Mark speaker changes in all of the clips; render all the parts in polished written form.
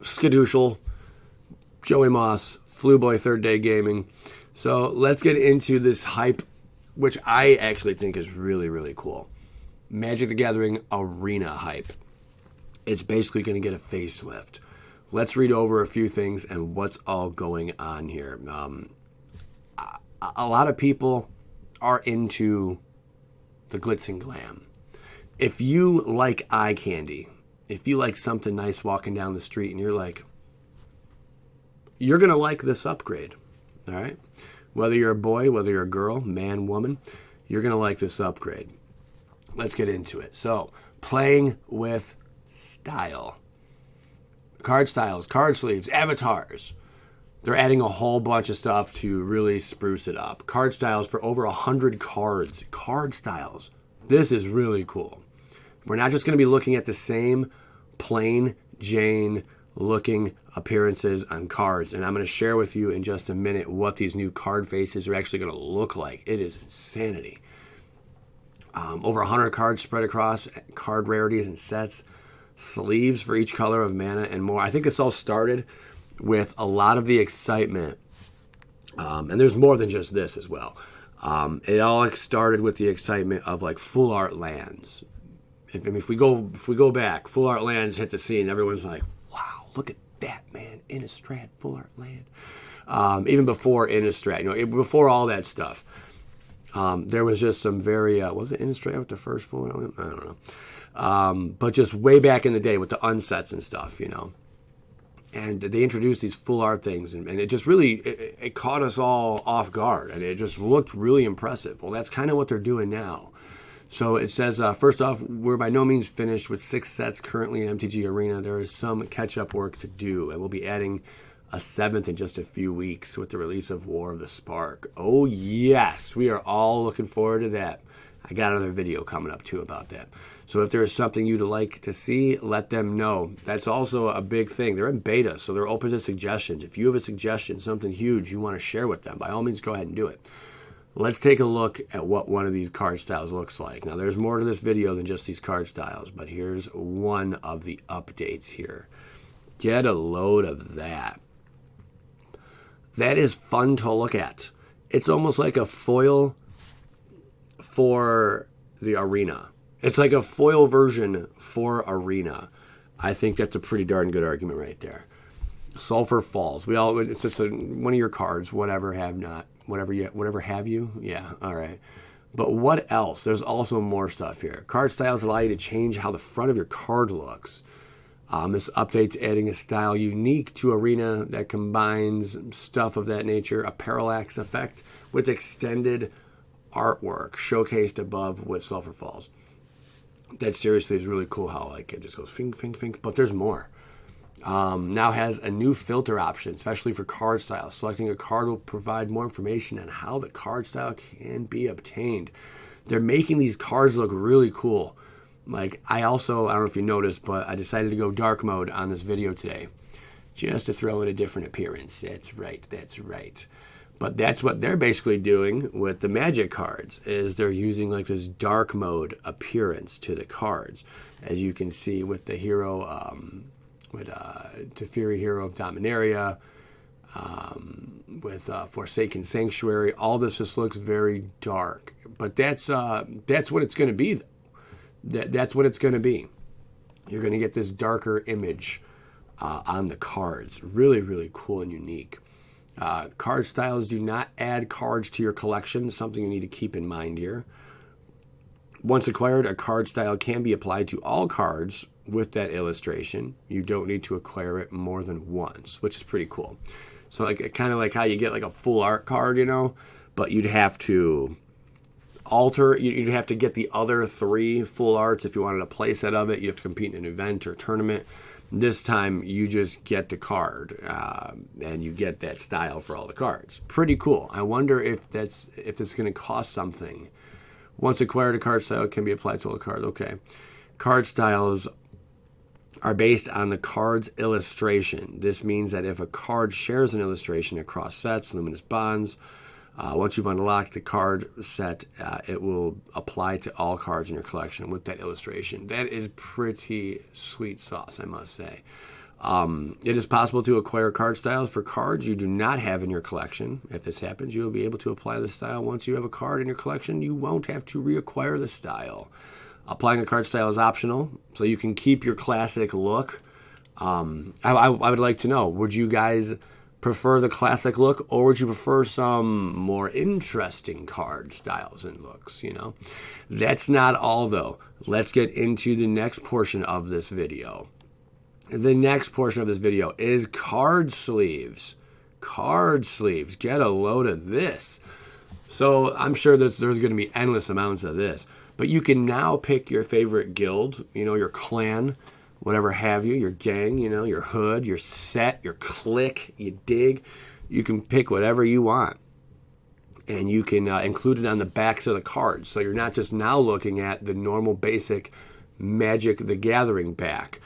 Speaker 1: Skadoodle, Joey Moss, Flu Boy, Third Day Gaming. So let's get into this hype, which I actually think is really, really cool. Magic the Gathering Arena hype. It's basically going to get a facelift. Let's read over a few things and what's all going on here. A lot of people are into the glitz and glam. If you like eye candy, if you like something nice walking down the street and you're like, you're going to like this upgrade, all right? Whether you're a boy, whether you're a girl, man, woman, you're going to like this upgrade. Let's get into it. So, playing with style. Card styles, card sleeves, avatars. They're adding a whole bunch of stuff to really spruce it up. Card styles for over 100 cards. Card styles. This is really cool. We're not just going to be looking at the same plain Jane looking appearances on cards. And I'm going to share with you in just a minute what these new card faces are actually going to look like. It is insanity. Over 100 cards spread across, card rarities and sets, sleeves for each color of mana, and more. I think this all started with a lot of the excitement, and there's more than just this as well. It all started with the excitement of like full art lands. If we go back, full art lands hit the scene. Everyone's like, "Wow, look at that, man! Innistrad full art land." Even before Innistrad, before all that stuff, there was just some very was it Innistrad with the first full art land? I don't know, but just way back in the day with the unsets and stuff, And they introduced these full art things, and it just really, it caught us all off guard, and it just looked really impressive. Well, that's kind of what they're doing now. So it says, first off, we're by no means finished with 6 sets currently in MTG Arena. There is some catch-up work to do, and we'll be adding a 7th in just a few weeks with the release of War of the Spark. Oh, yes, we are all looking forward to that. I got another video coming up, too, about that. So if there is something you'd like to see, let them know. That's also a big thing. They're in beta, so they're open to suggestions. If you have a suggestion, something huge you want to share with them, by all means, go ahead and do it. Let's take a look at what one of these card styles looks like. Now, there's more to this video than just these card styles, but here's one of the updates here. Get a load of that. That is fun to look at. It's almost like a foil for the Arena. It's like a foil version for Arena. I think that's a pretty darn good argument right there. Sulfur Falls. It's just one of your cards, whatever have you. Yeah, all right. But what else? There's also more stuff here. Card styles allow you to change how the front of your card looks. This update's adding a style unique to Arena that combines stuff of that nature, a parallax effect with extended artwork showcased above with Sulfur Falls. That seriously is really cool how it just goes fink, fink, fink. But there's more. Now has a new filter option, especially for card styles. Selecting a card will provide more information on how the card style can be obtained. They're making these cards look really cool. Like, I don't know if you noticed, but I decided to go dark mode on this video today. Just to throw in a different appearance. That's right. But that's what they're basically doing with the Magic cards, is they're using like this dark mode appearance to the cards. As you can see with the hero, Teferi, Hero of Dominaria, with Forsaken Sanctuary, all this just looks very dark. But that's what it's going to be. That's what it's going to be. You're going to get this darker image on the cards. Really, really cool and unique. Card styles do not add cards to your collection, something you need to keep in mind here. Once acquired, a card style can be applied to all cards with that illustration. You don't need to acquire it more than once, which is pretty cool. So kind of like how you get like a full art card, but you'd have to alter, you'd have to get the other 3 full arts if you wanted a play set of it. You have to compete in an event or tournament. This time you just get the card and you get that style for all the cards. Pretty cool. I wonder if it's going to cost something. Once acquired, a card style can be applied to all the cards. Okay. Card styles are based on the card's illustration. This means that if a card shares an illustration across sets, luminous bonds, once you've unlocked the card set, it will apply to all cards in your collection with that illustration. That is pretty sweet sauce, I must say. It is possible to acquire card styles for cards you do not have in your collection. If this happens, you will be able to apply the style once you have a card in your collection. You won't have to reacquire the style. Applying a card style is optional, so you can keep your classic look. I would like to know, would you guys prefer the classic look, or would you prefer some more interesting card styles and looks, you know? That's not all, though. Let's get into the next portion of this video. The next portion of this video is card sleeves. Card sleeves. Get a load of this. So I'm sure there's going to be endless amounts of this. But you can now pick your favorite guild, you know, your clan, whatever have you, your gang, you know, your hood, your set, your clique, you dig. You can pick whatever you want. And you can include it on the backs of the cards. So you're not just now looking at the normal basic Magic the Gathering back,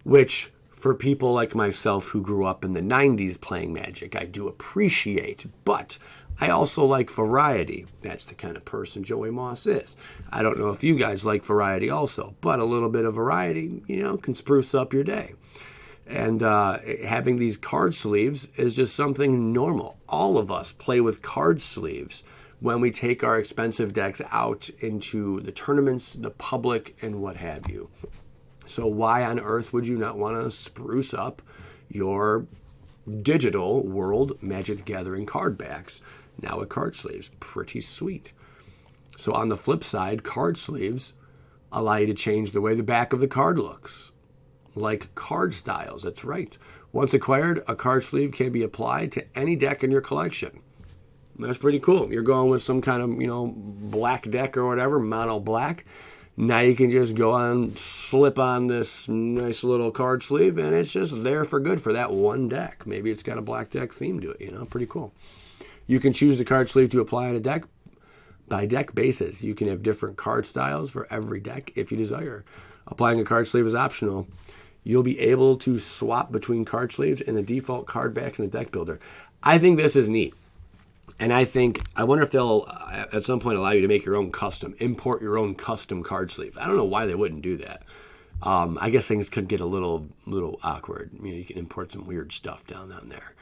Speaker 1: which for people like myself who grew up in the 90s playing Magic, I do appreciate. But I also like variety. That's the kind of person Joey Moss is. I don't know if you guys like variety also, but a little bit of variety, you know, can spruce up your day. And having these card sleeves is just something normal. All of us play with card sleeves when we take our expensive decks out into the tournaments, the public, and what have you. So why on earth would you not want to spruce up your digital world Magic the Gathering card backs now with card sleeves? Pretty sweet. So on the flip side, card sleeves allow you to change the way the back of the card looks, like card styles. That's right. Once acquired, a card sleeve can be applied to any deck in your collection. That's pretty cool. You're going with some kind of, you know, black deck or whatever, mono black. Now you can just go on, slip on this nice little card sleeve, and it's just there for good for that one deck. Maybe it's got a black deck theme to it, you know, pretty cool. You can choose the card sleeve to apply on a deck by deck basis. You can have different card styles for every deck if you desire. Applying a card sleeve is optional. You'll be able to swap between card sleeves and the default card back in the deck builder. I think this is neat. And I wonder if they'll at some point allow you to make your own custom, import your own custom card sleeve. I don't know why they wouldn't do that. I guess things could get a little awkward. You know, you can import some weird stuff down there.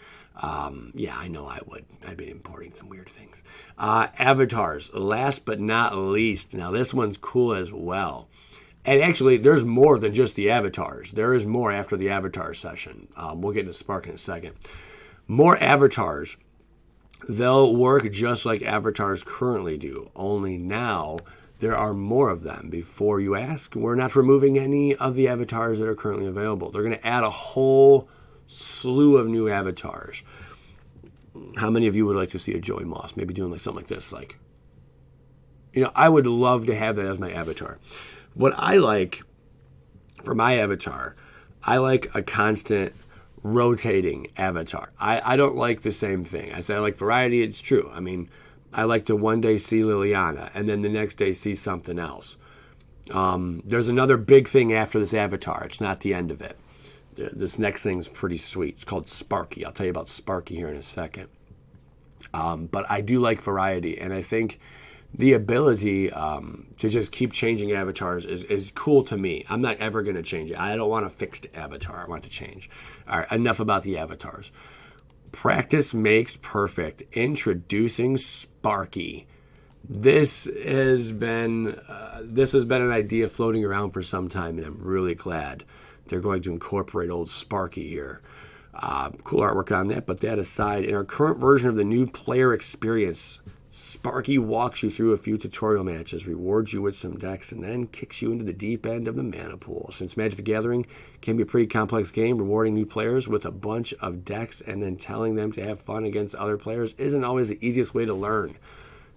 Speaker 1: Yeah, I know I would. I'd be importing some weird things. Avatars, last but not least. Now this one's cool as well. And actually, there's more than just the avatars. There is more after the avatar session. We'll get into Spark in a second. More avatars. They'll work just like avatars currently do, only now there are more of them. Before you ask, we're not removing any of the avatars that are currently available. They're going to add a whole slew of new avatars. How many of you would like to see a Joey Moss maybe doing like something like this? Like, you know, I would love to have that as my avatar. What I like for my avatar, I like a constant rotating avatar. I don't like the same thing. I say I like variety. It's true. I mean, I like to one day see Liliana and then the next day see something else. There's another big thing after this avatar. It's not the end of it. This next thing's pretty sweet. It's called Sparky. I'll tell you about Sparky here in a second. But I do like variety, and I think the ability to just keep changing avatars is cool to me. I'm not ever going to change it. I don't want a fixed avatar. I want to change. All right, enough about the avatars. Practice makes perfect. Introducing Sparky. This has been an idea floating around for some time, and I'm really glad they're going to incorporate old Sparky here. Cool artwork on that, but that aside, in our current version of the new player experience, Sparky walks you through a few tutorial matches, rewards you with some decks, and then kicks you into the deep end of the mana pool. Since Magic the Gathering can be a pretty complex game, rewarding new players with a bunch of decks and then telling them to have fun against other players isn't always the easiest way to learn.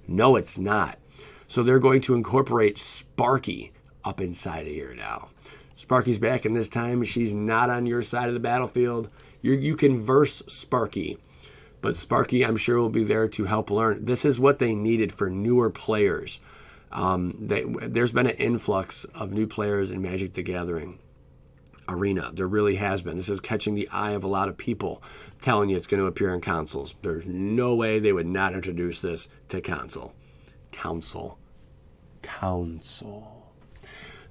Speaker 1: No, it's not. So they're going to incorporate Sparky up inside of here now. Sparky's back, and this time she's not on your side of the battlefield. You can verse Sparky. But Sparky, I'm sure, will be there to help learn. This is what they needed for newer players. There's been an influx of new players in Magic the Gathering Arena. There really has been. This is catching the eye of a lot of people, telling you it's going to appear on consoles. There's no way they would not introduce this to console. Council.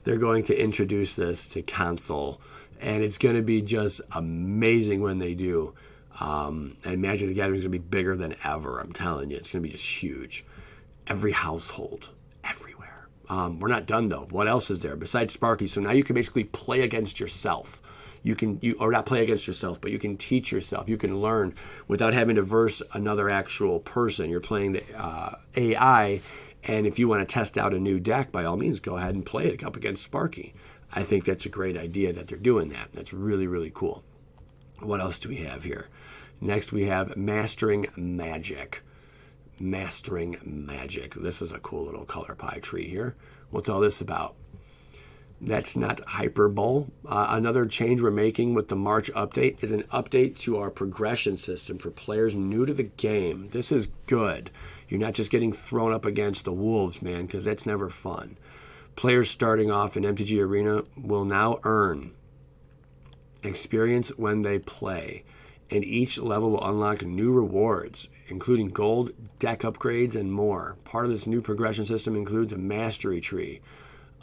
Speaker 1: They're going to introduce this to console. And it's going to be just amazing when they do. And Magic the Gathering is going to be bigger than ever. I'm telling you, it's going to be just huge. Every household, everywhere. We're not done though. What else is there besides Sparky? So now you can basically play against yourself. Or not play against yourself, but you can teach yourself. You can learn without having to verse another actual person. You're playing the AI, and if you want to test out a new deck, by all means, go ahead and play it up against Sparky. I think that's a great idea that they're doing that. That's really, really cool. What else do we have here? Next, we have Mastering Magic. Mastering Magic. This is a cool little color pie tree here. What's all this about? That's not hyperbole. Another change we're making with the March update is an update to our progression system for players new to the game. This is good. You're not just getting thrown up against the wolves, man, because that's never fun. Players starting off in MTG Arena will now earn experience when they play, and each level will unlock new rewards, including gold, deck upgrades, and more. Part of this new progression system includes a mastery tree,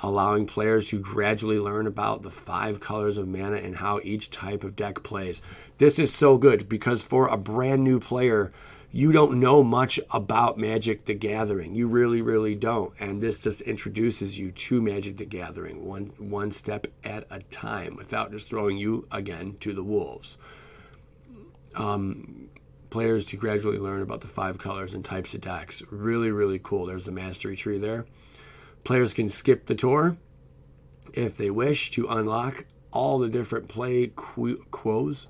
Speaker 1: allowing players to gradually learn about the 5 colors of mana and how each type of deck plays. This is so good because for a brand new player, you don't know much about Magic the Gathering. You really, really don't. And this just introduces you to Magic the Gathering one step at a time without just throwing you, again, to the wolves. Players to gradually learn about the 5 colors and types of decks. Really, really cool. There's the mastery tree there. Players can skip the tour if they wish to unlock all the different play QUs,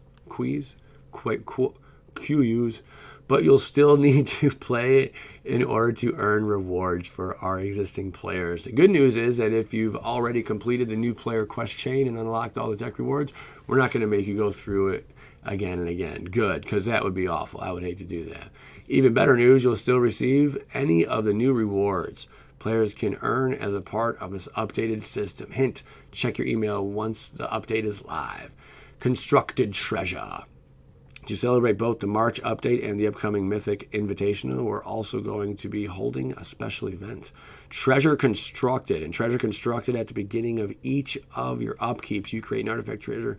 Speaker 1: but you'll still need to play in order to earn rewards for our existing players. The good news is that if you've already completed the new player quest chain and unlocked all the deck rewards, we're not going to make you go through it again and again. Good, because that would be awful. I would hate to do that. Even better news, you'll still receive any of the new rewards players can earn as a part of this updated system. Hint, check your email once the update is live. Constructed Treasure. To celebrate both the March update and the upcoming Mythic Invitational, we're also going to be holding a special event. Treasure Constructed. And Treasure Constructed at the beginning of each of your upkeeps. You create an artifact treasure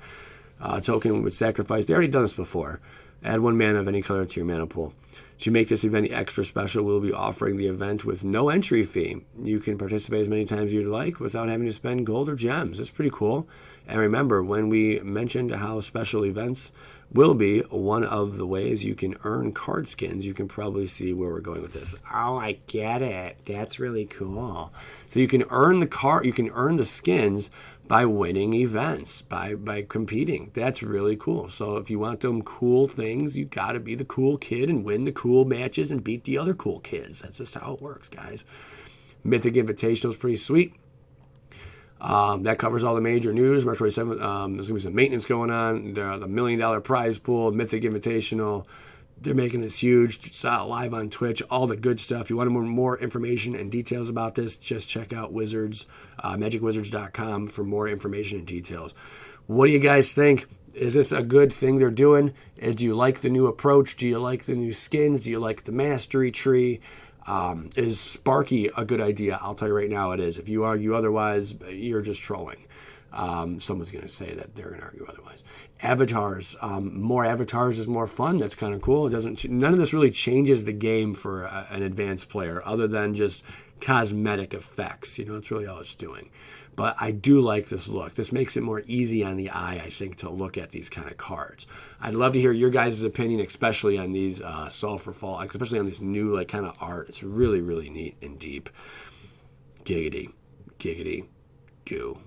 Speaker 1: token with sacrifice. They already done this before. Add 1 mana of any color to your mana pool. To make this event extra special, we'll be offering the event with no entry fee. You can participate as many times as you'd like without having to spend gold or gems. That's pretty cool. And remember, when we mentioned how special events will be one of the ways you can earn card skins, you can probably see where we're going with this. Oh, I get it. That's really cool. So you can earn the skins by winning events, by competing. That's really cool. So if you want them cool things, you got to be the cool kid and win the cool matches and beat the other cool kids. That's just how it works, guys. Mythic Invitational is pretty sweet. That covers all the major news. March 27th, there's going to be some maintenance going on. The $1 million prize pool, Mythic Invitational. They're making this huge. It's live on Twitch, all the good stuff. If you want more information and details about this, just check out magicwizards.com for more information and details. What do you guys think? Is this a good thing they're doing? Do you like the new approach? Do you like the new skins? Do you like the mastery tree? Is Sparky a good idea? I'll tell you right now it is. If you argue otherwise, you're just trolling. Someone's going to say that they're going to argue otherwise. Avatars. More avatars is more fun. That's kind of cool. None of this really changes the game for an advanced player other than just cosmetic effects. It's really all it's doing. But I do like this look. This makes it more easy on the eye, I think, to look at these kind of cards. I'd love to hear your guys' opinion, especially on these Sulfur Fall, especially on this new kind of art. It's really, really neat and deep. Giggity, giggity, goo.